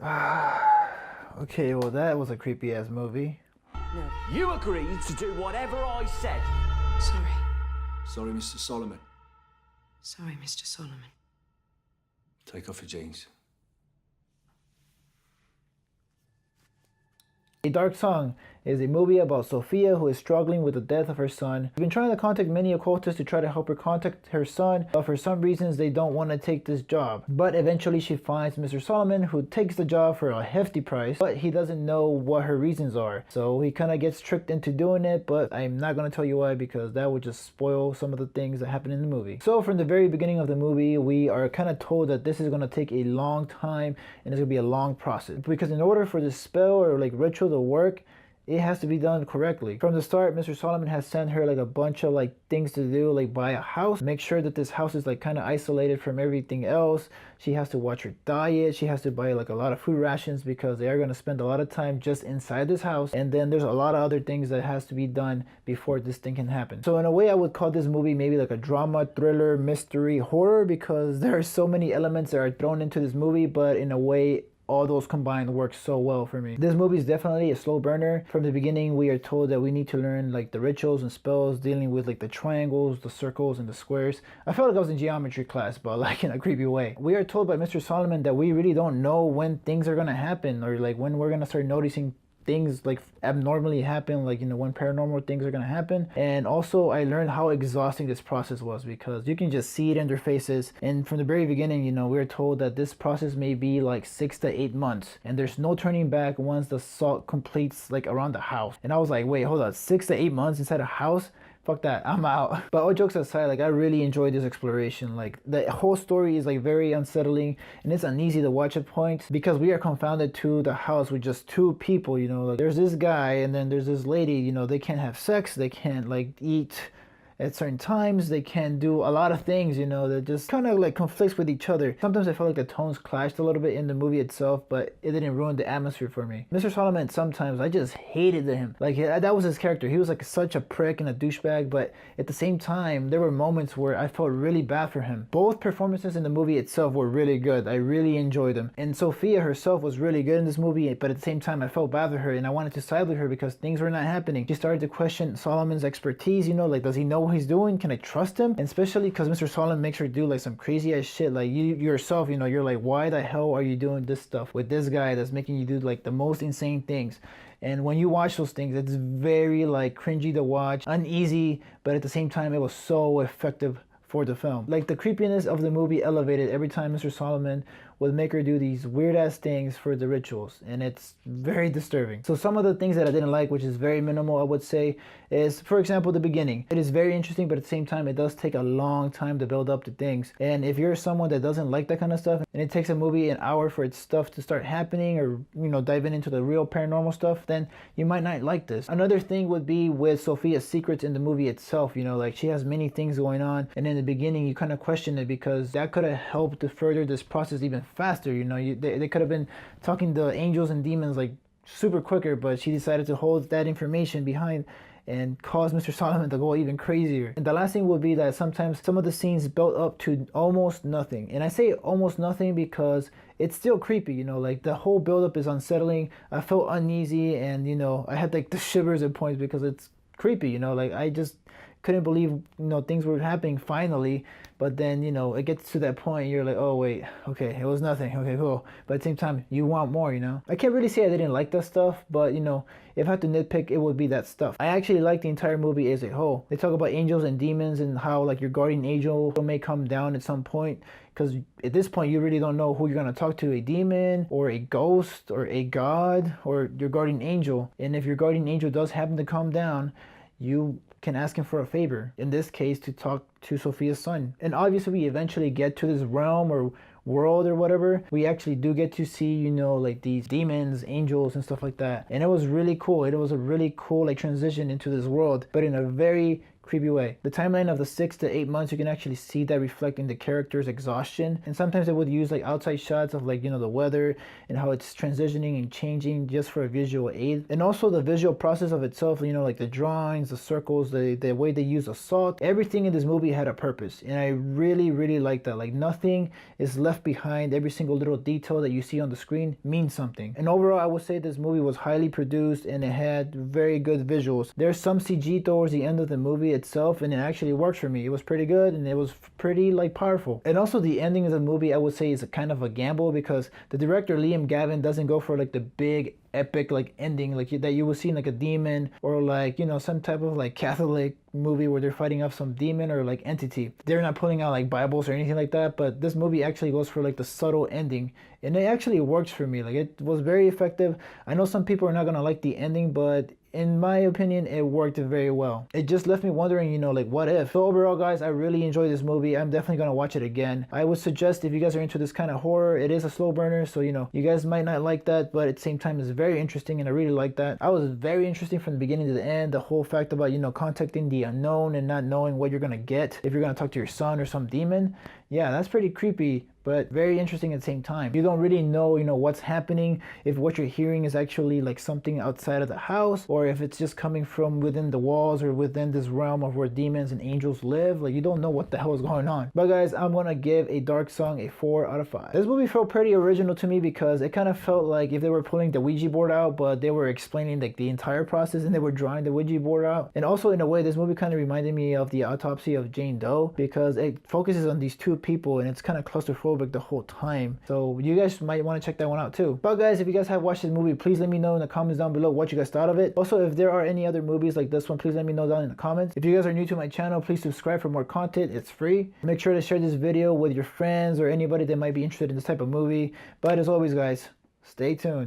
Okay, well that was a creepy ass movie. No. You agreed to do whatever I said. Sorry. Sorry, Mr. Solomon. Sorry, Mr. Solomon. Take off your jeans. A Dark Song is a movie about Sophia, who is struggling with the death of her son. She's been trying to contact many occultists to try to help her contact her son, but for some reasons they don't want to take this job. But eventually she finds Mr. Solomon, who takes the job for a hefty price, but he doesn't know what her reasons are. So he kind of gets tricked into doing it, but I'm not going to tell you why, because that would just spoil some of the things that happen in the movie. So from the very beginning of the movie, we are kind of told that this is going to take a long time and it's going to be a long process. Because in order for this spell or like ritual to work, it has to be done correctly. From the start, Mr. Solomon has sent her like a bunch of like things to do, like buy a house, make sure that this house is like kind of isolated from everything else. She has to watch her diet. She has to buy like a lot of food rations because they are going to spend a lot of time just inside this house. And then there's a lot of other things that has to be done before this thing can happen. So in a way, I would call this movie maybe like a drama, thriller, mystery, horror, because there are so many elements that are thrown into this movie, but in a way, all those combined work so well for me. This movie is definitely a slow burner. From the beginning, we are told that we need to learn like the rituals and spells dealing with like the triangles, the circles, and the squares. I felt like I was in geometry class, but like in a creepy way. We are told by Mr. Solomon that we really don't know when things are gonna happen, or like when we're gonna start noticing things like abnormally happen, like, you know, when paranormal things are gonna happen. And also I learned how exhausting this process was, because you can just see it in their faces. And from the very beginning, you know, we were told that this process may be like 6 to 8 months, and there's no turning back once the salt completes like around the house. And I was like, wait, hold on, 6 to 8 months inside a house? Fuck that, I'm out. But all jokes aside, like I really enjoyed this exploration. Like the whole story is like very unsettling, and it's uneasy to watch at points because we are confounded to the house with just two people, you know. Like there's this guy and then there's this lady, you know, they can't have sex, they can't like eat at certain times, they can do a lot of things, you know, that just kind of like conflicts with each other. Sometimes I felt like the tones clashed a little bit in the movie itself, but it didn't ruin the atmosphere for me. Mr. Solomon, sometimes I just hated him. Like that was his character. He was like such a prick and a douchebag, but at the same time, there were moments where I felt really bad for him. Both performances in the movie itself were really good. I really enjoyed them. And Sophia herself was really good in this movie, but at the same time, I felt bad for her and I wanted to side with her because things were not happening. She started to question Solomon's expertise, you know, like does he know what he's doing? Can I trust him? And especially because Mr. Solomon makes her do like some crazy ass shit. Like you yourself, you know, you're like, why the hell are you doing this stuff with this guy that's making you do like the most insane things? And when you watch those things, it's very like cringy to watch, uneasy, but at the same time, it was so effective for the film. Like the creepiness of the movie elevated every time Mr. Solomon would make her do these weird ass things for the rituals, and it's very disturbing. So some of the things that I didn't like, which is very minimal, I would say, is for example the beginning. It is very interesting, but at the same time it does take a long time to build up to things. And if you're someone that doesn't like that kind of stuff, and it takes a movie an hour for its stuff to start happening, or you know, diving into the real paranormal stuff, then you might not like this. Another thing would be with Sophia's secrets in the movie itself. You know, like she has many things going on, and in the beginning you kind of question it because that could have helped to further this process even faster. You know, they could have been talking to angels and demons like super quicker, but she decided to hold that information behind and cause Mr. Solomon to go even crazier. And the last thing would be that sometimes some of the scenes built up to almost nothing. And I say almost nothing because it's still creepy, you know, like the whole buildup is unsettling. I felt uneasy, and you know, I had like the shivers at points because it's creepy, you know, like I just couldn't believe, you know, things were happening finally. But then, you know, it gets to that point, you're like, oh wait, okay, it was nothing, okay, cool. But at the same time, you want more, you know. I can't really say I didn't like that stuff, but you know, if I had to nitpick, it would be that stuff. I actually like the entire movie as a whole. They talk about angels and demons and how like your guardian angel may come down at some point, because at this point you really don't know who you're going to talk to, a demon or a ghost or a god or your guardian angel. And if your guardian angel does happen to come down, you can ask him for a favor, in this case to talk to Sophia's son. And obviously we eventually get to this realm or world or whatever. We actually do get to see, you know, like these demons, angels and stuff like that, and it was really cool. It was a really cool like transition into this world, but in a very creepy way. The timeline of the 6 to 8 months, you can actually see that reflecting the character's exhaustion. And sometimes they would use like outside shots of like, you know, the weather and how it's transitioning and changing just for a visual aid. And also the visual process of itself, you know, like the drawings, the circles, the way they use the salt, everything in this movie had a purpose. And I really like that. Like nothing is left behind. Every single little detail that you see on the screen means something. And overall, I would say this movie was highly produced and it had very good visuals. There's some CG towards the end of the movie itself, and it actually works for me. It was pretty good and it was pretty like powerful. And also the ending of the movie, I would say, is a kind of a gamble because the director Liam Gavin doesn't go for like the big epic like ending like that you will see in like a demon or like, you know, some type of like Catholic movie where they're fighting off some demon or like entity. They're not pulling out like Bibles or anything like that, but this movie actually goes for like the subtle ending, and it actually works for me. Like it was very effective. I know some people are not gonna like the ending, but in my opinion, it worked very well. It just left me wondering, you know, like what if? So overall, guys, I really enjoyed this movie. I'm definitely gonna watch it again. I would suggest if you guys are into this kind of horror, it is a slow burner, so you know, you guys might not like that, but at the same time, it's very interesting, and I really like that. I was very interesting from the beginning to the end. The whole fact about, you know, contacting the unknown and not knowing what you're gonna get if you're gonna talk to your son or some demon. Yeah, that's pretty creepy, but very interesting at the same time. You don't really know, you know, what's happening, if what you're hearing is actually like something outside of the house, or if it's just coming from within the walls or within this realm of where demons and angels live. Like you don't know what the hell is going on. But guys, I'm gonna give A Dark Song a 4 out of 5. This movie felt pretty original to me because it kind of felt like if they were pulling the Ouija board out, but they were explaining like the entire process and they were drawing the Ouija board out. And also in a way, this movie kind of reminded me of The Autopsy of Jane Doe because it focuses on these two people and it's kind of claustrophobic the whole time. So you guys might want to check that one out too. But guys, if you guys have watched this movie, please let me know in the comments down below what you guys thought of it. Also, if there are any other movies like this one, please let me know down in the comments. If you guys are new to my channel, please subscribe for more content. It's free. Make sure to share this video with your friends or anybody that might be interested in this type of movie. But as always, guys, stay tuned.